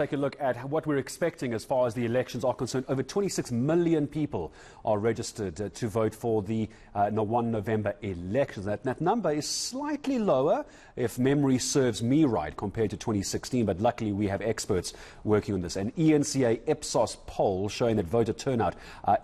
Take a look at what we're expecting as far as the elections are concerned. Over 26 million people are registered to vote for the 1 November elections. That number is slightly lower, if memory serves me right, compared to 2016, but luckily we have experts working on this. An eNCA IPSOS poll showing that voter turnout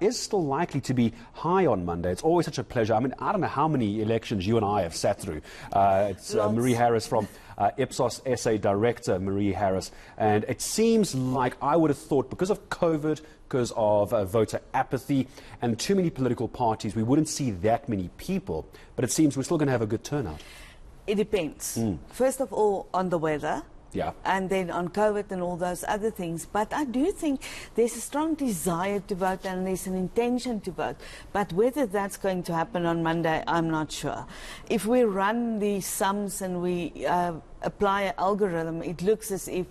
is still likely to be high on Monday. It's always such a pleasure. I mean, I don't know how many elections you and I have sat through. It's Marie Harris from IPSOS SA Director, Marie Harris, and it seems like I would have thought because of COVID, because of voter apathy and too many political parties, we wouldn't see that many people, but it seems we're still going to have a good turnout. It depends. First of all, on the weather. Yeah. And then on COVID and all those other things. But I do think there's a strong desire to vote and there's an intention to vote. But whether that's going to happen on Monday, I'm not sure. If we run the sums and we apply an algorithm, it looks as if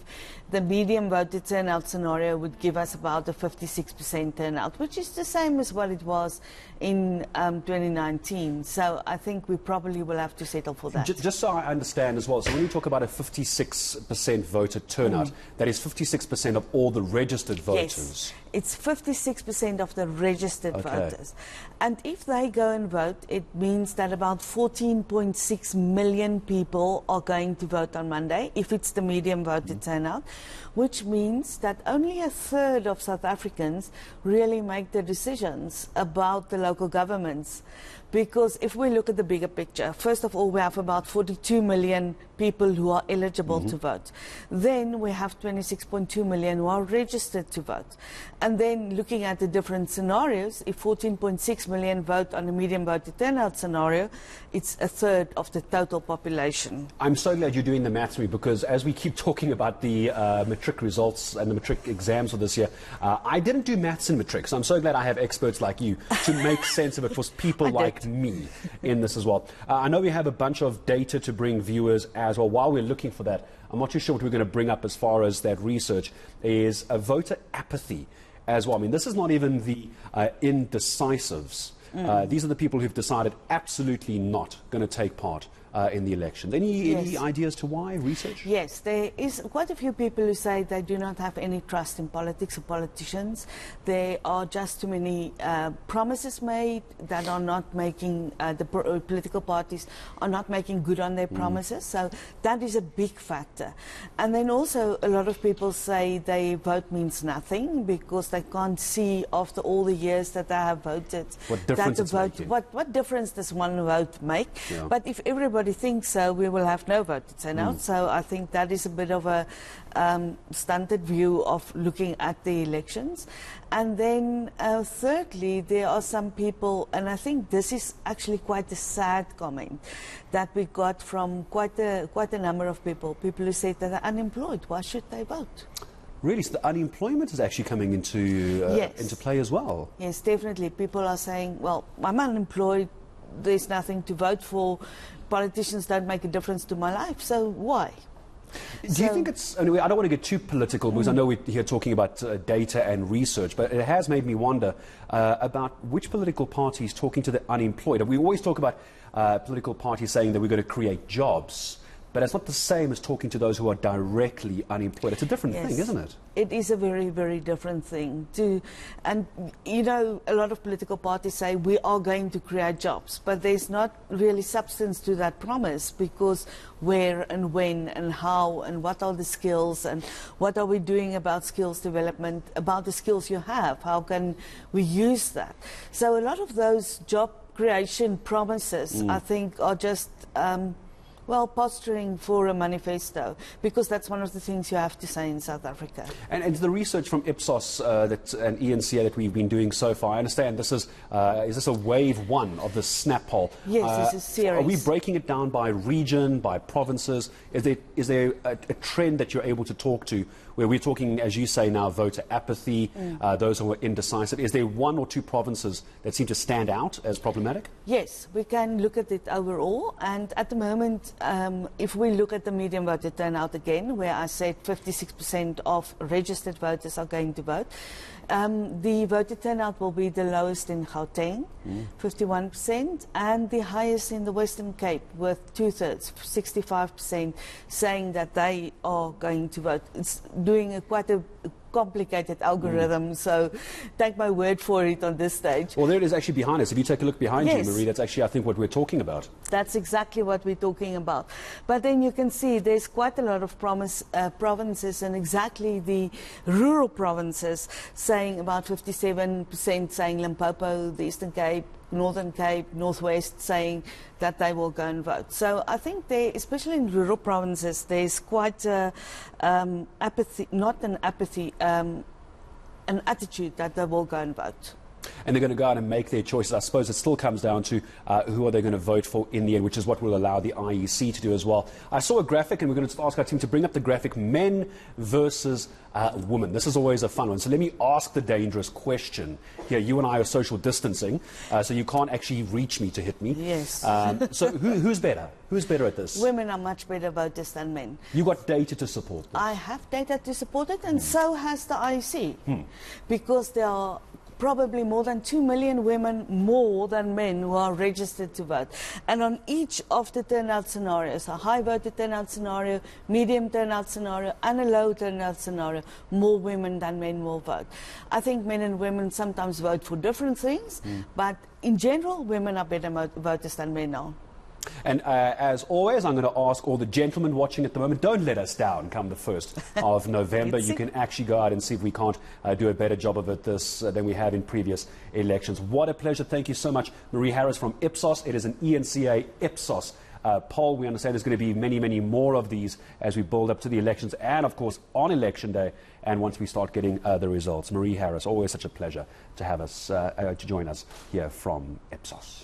the medium voter turnout scenario would give us about a 56% turnout, which is the same as what it was in 2019. So I think we probably will have to settle for that. Just so I understand as well, so when you talk about a 56% voter turnout, that is 56% of all the registered voters? Yes, it's 56% of the registered voters. And if they go and vote, it means that about 14.6 million people are going to vote on Monday, if it's the medium voter turnout, which means that only a third of South Africans really make the decisions about the local governments. Because if we look at the bigger picture, first of all, we have about 42 million people who are eligible to vote. Then we have 26.2 million who are registered to vote. And then looking at the different scenarios, if 14.6 million vote on a medium voter turnout scenario, it's a third of the total population. I'm so glad you're doing the maths for me, because as we keep talking about the matric results and the matric exams for this year, I didn't do maths in matric, so I'm so glad I have experts like you to make sense of it for people like me in this as well. I know we have a bunch of data to bring viewers as well. While we're looking for that, I'm not too sure what we're going to bring up as far as that research is a voter apathy as well. I mean, this is not even the indecisives. These are the people who've decided absolutely not going to take part in the election. Any ideas to why? Research? Yes, there is quite a few people who say they do not have any trust in politics or politicians. There are just too many promises made that are not making, the political parties are not making good on their promises. So that is a big factor. And then also a lot of people say their vote means nothing because they can't see after all the years that they have voted what difference it's making. What difference does one vote make? Yeah. But if everybody thinks so, we will have no voter turnout. So I think that is a bit of a stunted view of looking at the elections. And then thirdly, there are some people, and I think this is actually quite a sad comment that we got from quite a number of people who said that they're unemployed. Why should they vote? Really? So the unemployment is actually coming into play as well? Yes, definitely. People are saying, well, I'm unemployed, there's nothing to vote for, politicians don't make a difference to my life, so why? Do you think it's, anyway, I don't want to get too political because I know we're here talking about data and research, but it has made me wonder about which political party is talking to the unemployed. We always talk about political parties saying that we're going to create jobs, but it's not the same as talking to those who are directly unemployed. It's a different thing, isn't it? It is a very, very different thing. And, you know, a lot of political parties say we are going to create jobs, but there's not really substance to that promise, because where and when and how and what are the skills and what are we doing about skills development, about the skills you have, how can we use that? So a lot of those job creation promises, I think, are just well, posturing for a manifesto, because that's one of the things you have to say in South Africa. And the research from IPSOS and eNCA that we've been doing so far, I understand this is this a wave one of the snap poll? Yes, this is series. Are we breaking it down by region, by provinces? Is there a trend that you're able to talk to where we're talking, as you say now, voter apathy, those who are indecisive? Is there one or two provinces that seem to stand out as problematic? Yes, we can look at it overall, and at the moment, if we look at the medium voter turnout again, where I said 56% of registered voters are going to vote, the voter turnout will be the lowest in Gauteng, 51%, and the highest in the Western Cape, with 2/3, 65%, saying that they are going to vote. doing quite a complicated algorithm, so take my word for it on this stage. Well, there it is actually behind us. If you take a look behind Yes. you, Marie, that's actually, I think, what we're talking about. That's exactly what we're talking about. But then you can see there's quite a lot of provinces, and exactly the rural provinces saying about 57% saying Limpopo, the Eastern Cape, Northern Cape, Northwest saying that they will go and vote. So I think there, especially in rural provinces, there's quite a apathy, not an apathy, an attitude that they will go and vote. And they're going to go out and make their choices. I suppose it still comes down to who are they going to vote for in the end, which is what will allow the IEC to do as well. I saw a graphic, and we're going to ask our team to bring up the graphic, men versus women. This is always a fun one. So let me ask the dangerous question. Here, you and I are social distancing, so you can't actually reach me to hit me. Yes. So who's better? Who's better at this? Women are much better voters than men. You got data to support this? I have data to support it, and so has the IEC, because there are probably more than 2 million women more than men who are registered to vote. And on each of the turnout scenarios, a high voter turnout scenario, medium turnout scenario, and a low turnout scenario, more women than men will vote. I think men and women sometimes vote for different things, but in general, women are better voters than men are. And as always, I'm going to ask all the gentlemen watching at the moment, don't let us down come the 1st of November. You can actually go out and see if we can't do a better job of it than we have in previous elections. What a pleasure. Thank you so much, Marie Harris from IPSOS. It is an eNCA IPSOS poll. We understand there's going to be many, many more of these as we build up to the elections and, of course, on Election Day and once we start getting the results. Marie Harris, always such a pleasure to have us, to join us here from IPSOS.